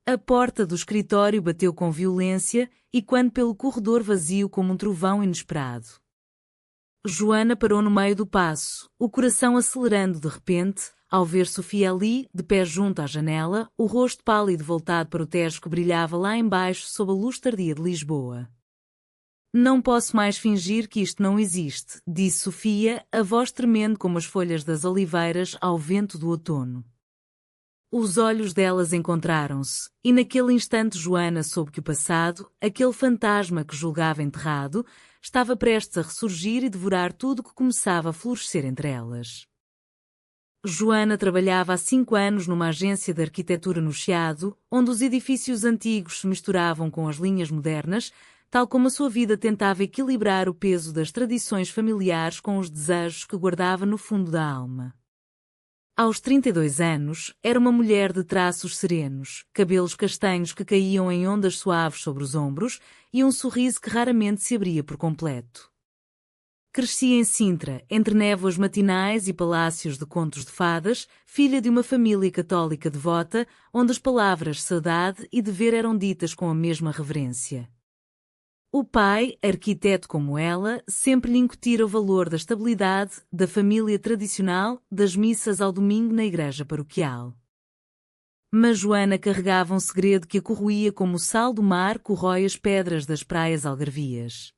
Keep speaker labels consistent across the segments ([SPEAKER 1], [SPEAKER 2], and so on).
[SPEAKER 1] A porta do escritório bateu com violência, e quando pelo corredor vazio como um trovão inesperado. Joana parou no meio do passo, o coração acelerando de repente, ao ver Sofia ali, de pé junto à janela, o rosto pálido voltado para o Tejo que brilhava lá embaixo sob a luz tardia de Lisboa. Não posso mais fingir que isto não existe, disse Sofia, a voz tremendo como as folhas das oliveiras ao vento do outono. Os olhos delas encontraram-se, e naquele instante Joana soube que o passado, aquele fantasma que julgava enterrado, estava prestes a ressurgir e devorar tudo o que começava a florescer entre elas. Joana trabalhava há 5 anos numa agência de arquitetura no Chiado, onde os edifícios antigos se misturavam com as linhas modernas, tal como a sua vida tentava equilibrar o peso das tradições familiares com os desejos que guardava no fundo da alma. Aos 32 anos, era uma mulher de traços serenos, cabelos castanhos que caíam em ondas suaves sobre os ombros e um sorriso que raramente se abria por completo. Crescia em Sintra, entre névoas matinais e palácios de contos de fadas, filha de uma família católica devota, onde as palavras saudade e dever eram ditas com a mesma reverência. O pai, arquiteto como ela, sempre lhe incutira o valor da estabilidade, da família tradicional, das missas ao domingo na igreja paroquial. Mas Joana carregava um segredo que a corroía como o sal do mar corrói as pedras das praias algarvias.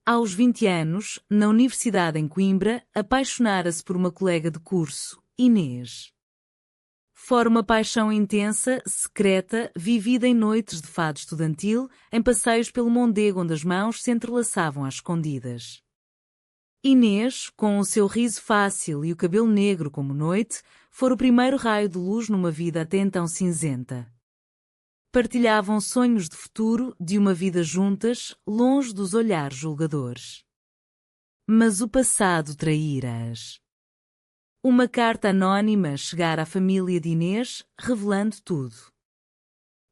[SPEAKER 1] Aos 20 anos, na universidade em Coimbra, apaixonara-se por uma colega de curso, Inês. Fora uma paixão intensa, secreta, vivida em noites de fado estudantil, em passeios pelo Mondego onde as mãos se entrelaçavam às escondidas. Inês, com o seu riso fácil e o cabelo negro como noite, fora o primeiro raio de luz numa vida até então cinzenta. Partilhavam sonhos de futuro, de uma vida juntas, longe dos olhares julgadores. Mas o passado traíra-as. Uma carta anónima chegara à família de Inês, revelando tudo.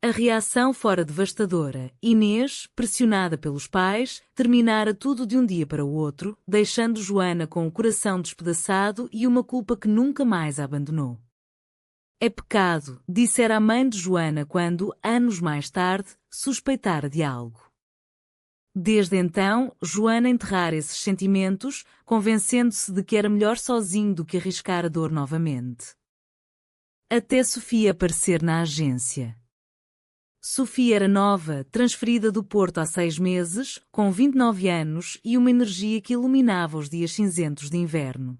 [SPEAKER 1] A reação fora devastadora. Inês, pressionada pelos pais, terminara tudo de um dia para o outro, deixando Joana com o coração despedaçado e uma culpa que nunca mais a abandonou. É pecado, dissera a mãe de Joana quando, anos mais tarde, suspeitara de algo. Desde então, Joana enterrara esses sentimentos, convencendo-se de que era melhor sozinho do que arriscar a dor novamente. Até Sofia aparecer na agência. Sofia era nova, transferida do Porto há 6 meses, com 29 anos e uma energia que iluminava os dias cinzentos de inverno.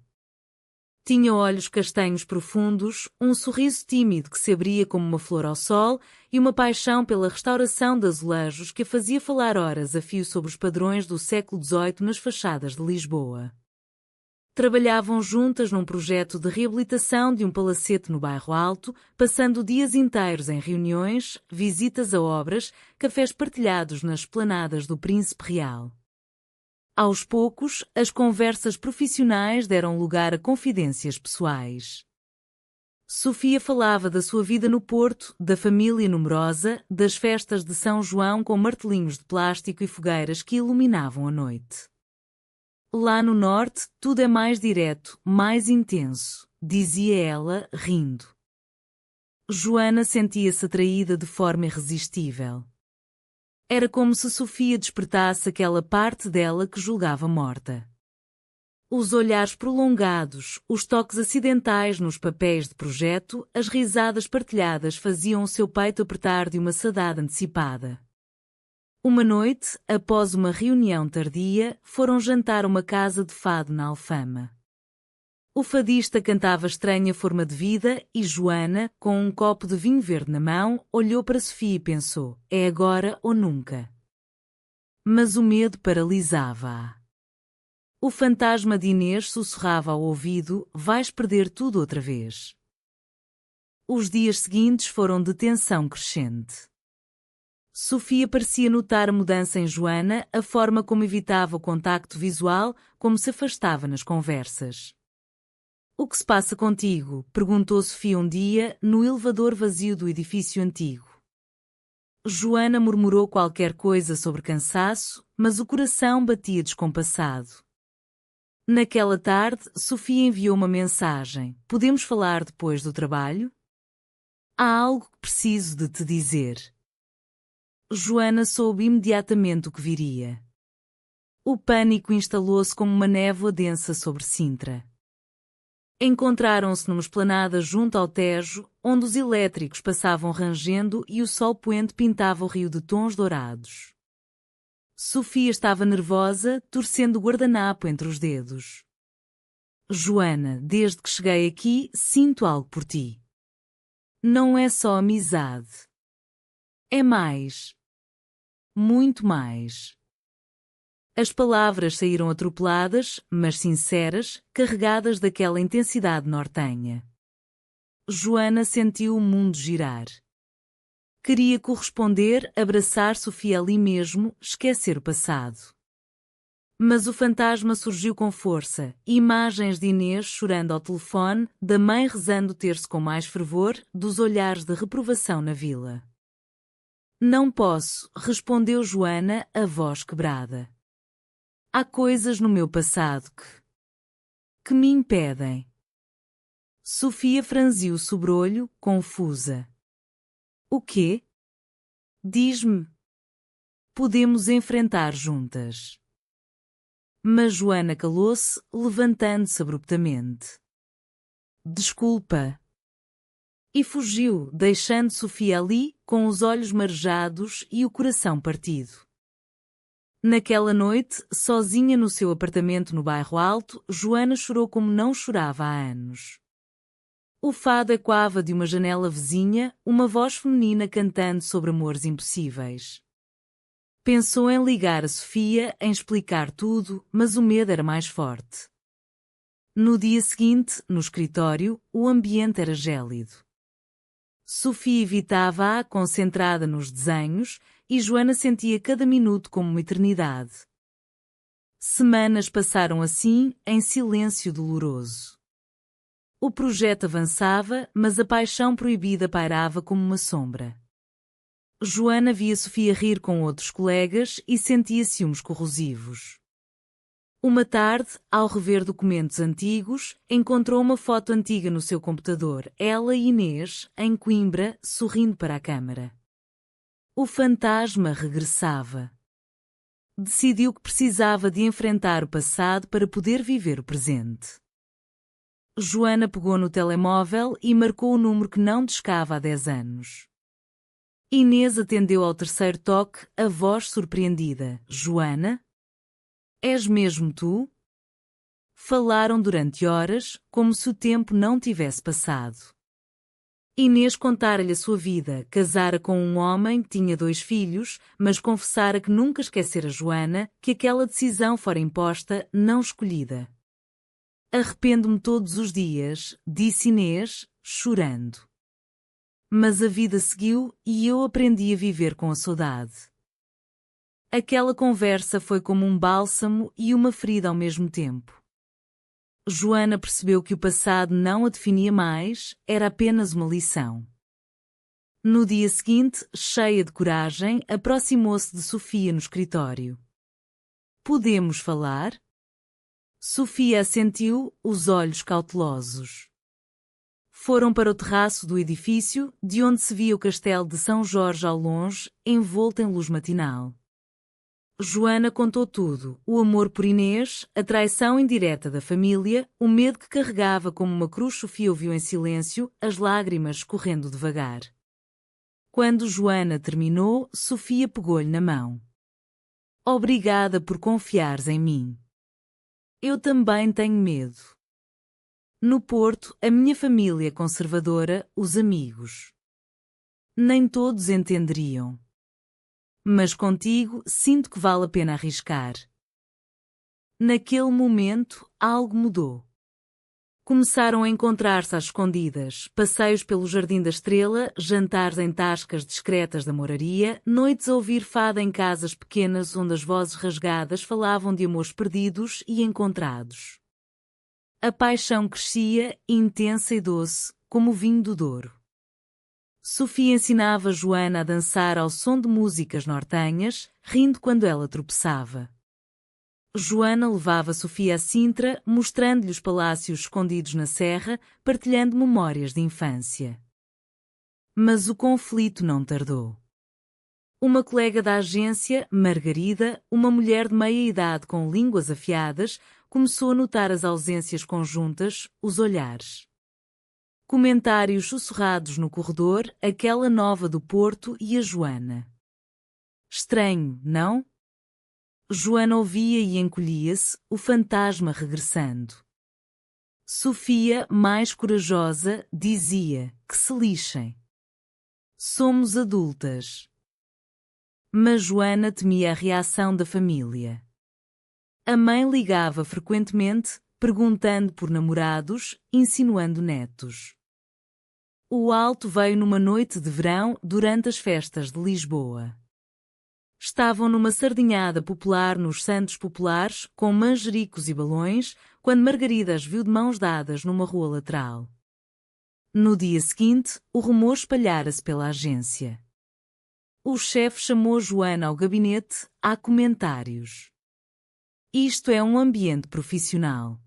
[SPEAKER 1] Tinha olhos castanhos profundos, um sorriso tímido que se abria como uma flor ao sol e uma paixão pela restauração de azulejos que a fazia falar horas a fio sobre os padrões do século XVIII nas fachadas de Lisboa. Trabalhavam juntas num projeto de reabilitação de um palacete no Bairro Alto, passando dias inteiros em reuniões, visitas a obras, cafés partilhados nas esplanadas do Príncipe Real. Aos poucos, as conversas profissionais deram lugar a confidências pessoais. Sofia falava da sua vida no Porto, da família numerosa, das festas de São João com martelinhos de plástico e fogueiras que iluminavam a noite. Lá no norte, tudo é mais direto, mais intenso, dizia ela, rindo. Joana sentia-se atraída de forma irresistível. Era como se Sofia despertasse aquela parte dela que julgava morta. Os olhares prolongados, os toques acidentais nos papéis de projeto, as risadas partilhadas faziam o seu peito apertar de uma saudade antecipada. Uma noite, após uma reunião tardia, foram jantar a uma casa de fado na Alfama. O fadista cantava estranha forma de vida e Joana, com um copo de vinho verde na mão, olhou para Sofia e pensou, é agora ou nunca. Mas o medo paralisava-a. O fantasma de Inês sussurrava ao ouvido, vais perder tudo outra vez. Os dias seguintes foram de tensão crescente. Sofia parecia notar a mudança em Joana, a forma como evitava o contacto visual, como se afastava nas conversas. O que se passa contigo? Perguntou Sofia um dia, no elevador vazio do edifício antigo. Joana murmurou qualquer coisa sobre cansaço, mas o coração batia descompassado. Naquela tarde, Sofia enviou uma mensagem. Podemos falar depois do trabalho? Há algo que preciso de te dizer. Joana soube imediatamente o que viria. O pânico instalou-se como uma névoa densa sobre Sintra. Encontraram-se numa esplanada junto ao Tejo, onde os elétricos passavam rangendo e o sol poente pintava o rio de tons dourados. Sofia estava nervosa, torcendo o guardanapo entre os dedos. Joana, desde que cheguei aqui, sinto algo por ti. Não é só amizade. É mais. Muito mais. As palavras saíram atropeladas, mas sinceras, carregadas daquela intensidade nortenha. Joana sentiu o mundo girar. Queria corresponder, abraçar Sofia ali mesmo, esquecer o passado. Mas o fantasma surgiu com força, imagens de Inês chorando ao telefone, da mãe rezando o terço com mais fervor, dos olhares de reprovação na vila. Não posso, respondeu Joana, a voz quebrada. Há coisas no meu passado que me impedem. Sofia franziu o sobrolho, confusa. O quê? Diz-me. Podemos enfrentar juntas. Mas Joana calou-se, levantando-se abruptamente. Desculpa. E fugiu, deixando Sofia ali, com os olhos marejados e o coração partido. Naquela noite, sozinha no seu apartamento no bairro Alto, Joana chorou como não chorava há anos. O fado ecoava de uma janela vizinha, uma voz feminina cantando sobre amores impossíveis. Pensou em ligar a Sofia, em explicar tudo, mas o medo era mais forte. No dia seguinte, no escritório, o ambiente era gélido. Sofia evitava-a, concentrada nos desenhos, e Joana sentia cada minuto como uma eternidade. Semanas passaram assim, em silêncio doloroso. O projeto avançava, mas a paixão proibida pairava como uma sombra. Joana via Sofia rir com outros colegas e sentia ciúmes corrosivos. Uma tarde, ao rever documentos antigos, encontrou uma foto antiga no seu computador, ela e Inês, em Coimbra, sorrindo para a câmara. O fantasma regressava. Decidiu que precisava de enfrentar o passado para poder viver o presente. Joana pegou no telemóvel e marcou o número que não discava há 10 anos. Inês atendeu ao terceiro toque, a voz surpreendida. Joana? És mesmo tu? Falaram durante horas, como se o tempo não tivesse passado. Inês contara-lhe a sua vida, casara com um homem, tinha 2 filhos, mas confessara que nunca esquecera Joana, que aquela decisão fora imposta, não escolhida. Arrependo-me todos os dias, disse Inês, chorando. Mas a vida seguiu e eu aprendi a viver com a saudade. Aquela conversa foi como um bálsamo e uma ferida ao mesmo tempo. Joana percebeu que o passado não a definia mais, era apenas uma lição. No dia seguinte, cheia de coragem, aproximou-se de Sofia no escritório. Podemos falar? Sofia assentiu, os olhos cautelosos. Foram para o terraço do edifício, de onde se via o castelo de São Jorge ao longe, envolto em luz matinal. Joana contou tudo, o amor por Inês, a traição indireta da família, o medo que carregava como uma cruz. Sofia ouviu em silêncio, as lágrimas escorrendo devagar. Quando Joana terminou, Sofia pegou-lhe na mão. Obrigada por confiares em mim. Eu também tenho medo. No Porto, a minha família conservadora, os amigos. Nem todos entenderiam. Mas contigo, sinto que vale a pena arriscar. Naquele momento, algo mudou. Começaram a encontrar-se às escondidas, passeios pelo Jardim da Estrela, jantares em tascas discretas da moraria, noites a ouvir fado em casas pequenas onde as vozes rasgadas falavam de amores perdidos e encontrados. A paixão crescia, intensa e doce, como o vinho do Douro. Sofia ensinava Joana a dançar ao som de músicas nortenhas, rindo quando ela tropeçava. Joana levava Sofia a Sintra, mostrando-lhe os palácios escondidos na serra, partilhando memórias de infância. Mas o conflito não tardou. Uma colega da agência, Margarida, uma mulher de meia-idade com línguas afiadas, começou a notar as ausências conjuntas, os olhares. Comentários sussurrados no corredor, aquela nova do Porto e a Joana. Estranho, não? Joana ouvia e encolhia-se, o fantasma regressando. Sofia, mais corajosa, dizia: que se lixem. Somos adultas. Mas Joana temia a reação da família. A mãe ligava frequentemente, perguntando por namorados, insinuando netos. O alto veio numa noite de verão durante as festas de Lisboa. Estavam numa sardinhada popular nos Santos Populares, com manjericos e balões, quando Margarida as viu de mãos dadas numa rua lateral. No dia seguinte, o rumor espalhara-se pela agência. O chefe chamou Joana ao gabinete, há comentários. Isto é um ambiente profissional.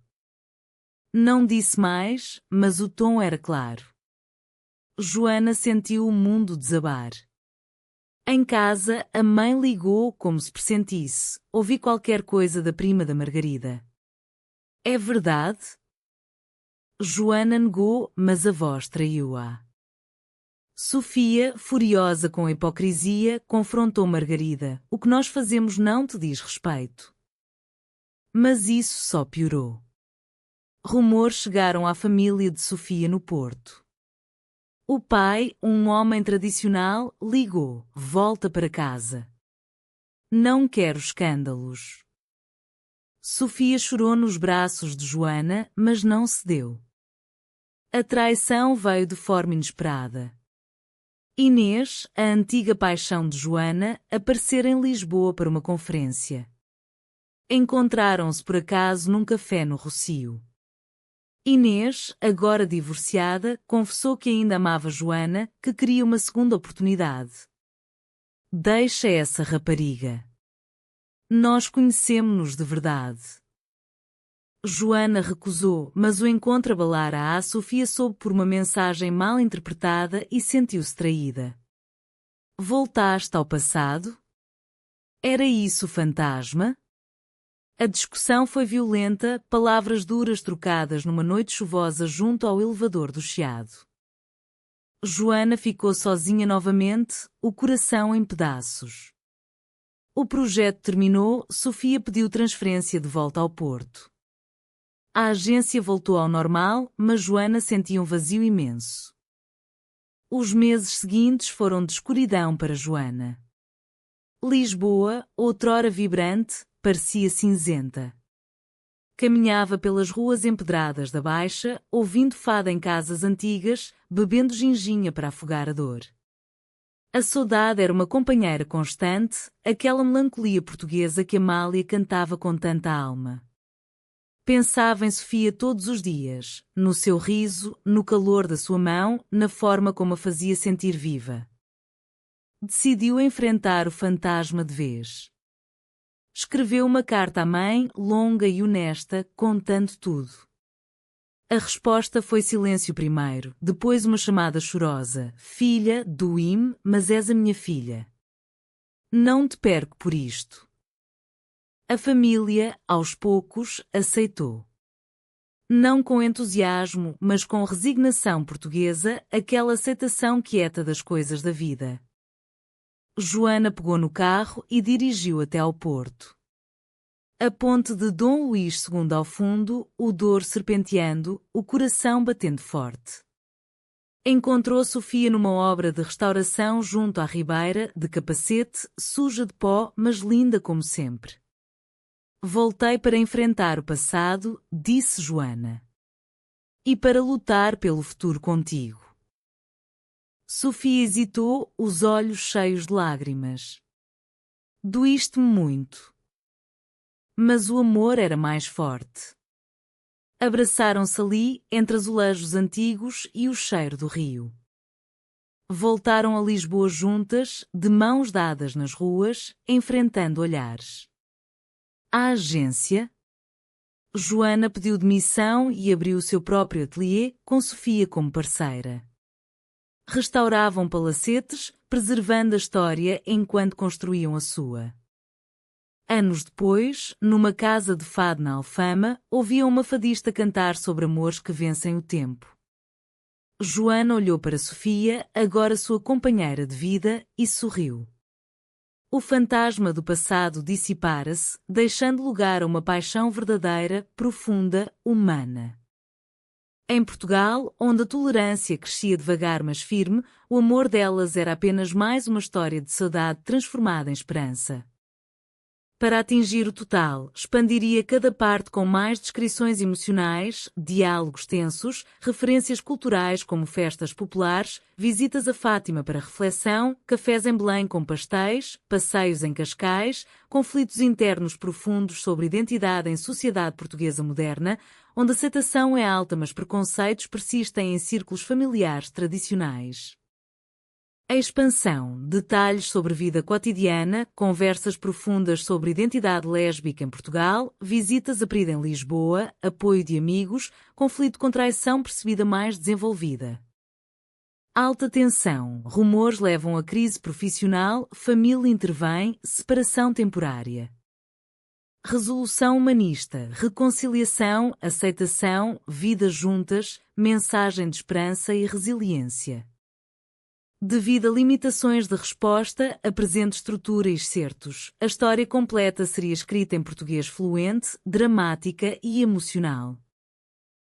[SPEAKER 1] Não disse mais, mas o tom era claro. Joana sentiu o mundo desabar. Em casa, a mãe ligou como se pressentisse. Ouvi qualquer coisa da prima da Margarida. É verdade? Joana negou, mas a voz traiu-a. Sofia, furiosa com a hipocrisia, confrontou Margarida. O que nós fazemos não te diz respeito. Mas isso só piorou. Rumores chegaram à família de Sofia no Porto. O pai, um homem tradicional, ligou: volta para casa. Não quero escândalos. Sofia chorou nos braços de Joana, mas não cedeu. A traição veio de forma inesperada. Inês, a antiga paixão de Joana, aparecera em Lisboa para uma conferência. Encontraram-se por acaso num café no Rossio. Inês, agora divorciada, confessou que ainda amava Joana, que queria uma segunda oportunidade. Deixa essa rapariga. Nós conhecemo-nos de verdade. Joana recusou, mas o encontro abalara-a. Sofia soube por uma mensagem mal interpretada e sentiu-se traída. Voltaste ao passado? Era isso o fantasma? A discussão foi violenta, palavras duras trocadas numa noite chuvosa junto ao elevador do Chiado. Joana ficou sozinha novamente, o coração em pedaços. O projeto terminou, Sofia pediu transferência de volta ao Porto. A agência voltou ao normal, mas Joana sentia um vazio imenso. Os meses seguintes foram de escuridão para Joana. Lisboa, outrora vibrante, parecia cinzenta. Caminhava pelas ruas empedradas da Baixa, ouvindo fado em casas antigas, bebendo ginginha para afogar a dor. A saudade era uma companheira constante, aquela melancolia portuguesa que Amália cantava com tanta alma. Pensava em Sofia todos os dias, no seu riso, no calor da sua mão, na forma como a fazia sentir viva. Decidiu enfrentar o fantasma de vez. Escreveu uma carta à mãe, longa e honesta, contando tudo. A resposta foi silêncio primeiro, depois uma chamada chorosa. Filha, doí-me, mas és a minha filha. Não te perco por isto. A família, aos poucos, aceitou. Não com entusiasmo, mas com resignação portuguesa, aquela aceitação quieta das coisas da vida. Joana pegou no carro e dirigiu até ao Porto. A ponte de Dom Luís II ao fundo, o Douro serpenteando, o coração batendo forte. Encontrou Sofia numa obra de restauração junto à ribeira, de capacete, suja de pó, mas linda como sempre. Voltei para enfrentar o passado, disse Joana. E para lutar pelo futuro contigo. Sofia hesitou, os olhos cheios de lágrimas. Doíste-me muito. Mas o amor era mais forte. Abraçaram-se ali, entre azulejos antigos e o cheiro do rio. Voltaram a Lisboa juntas, de mãos dadas nas ruas, enfrentando olhares. À agência, Joana pediu demissão e abriu o seu próprio ateliê, com Sofia como parceira. Restauravam palacetes, preservando a história enquanto construíam a sua. Anos depois, numa casa de fado na Alfama, ouviam uma fadista cantar sobre amores que vencem o tempo. Joana olhou para Sofia, agora sua companheira de vida, e sorriu. O fantasma do passado dissipara-se, deixando lugar a uma paixão verdadeira, profunda, humana. Em Portugal, onde a tolerância crescia devagar mas firme, o amor delas era apenas mais uma história de saudade transformada em esperança. Para atingir o total, expandiria cada parte com mais descrições emocionais, diálogos tensos, referências culturais como festas populares, visitas a Fátima para reflexão, cafés em Belém com pastéis, passeios em Cascais, conflitos internos profundos sobre identidade em sociedade portuguesa moderna, onde a aceitação é alta mas preconceitos persistem em círculos familiares tradicionais. A expansão, detalhes sobre vida cotidiana, conversas profundas sobre identidade lésbica em Portugal, visitas a Prida em Lisboa, apoio de amigos, conflito com traição percebida mais desenvolvida. Alta tensão, rumores levam a crise profissional, família intervém, separação temporária. Resolução humanista, reconciliação, aceitação, vidas juntas, mensagem de esperança e resiliência. Devido a limitações de resposta, apresente estrutura e excertos. A história completa seria escrita em português fluente, dramática e emocional.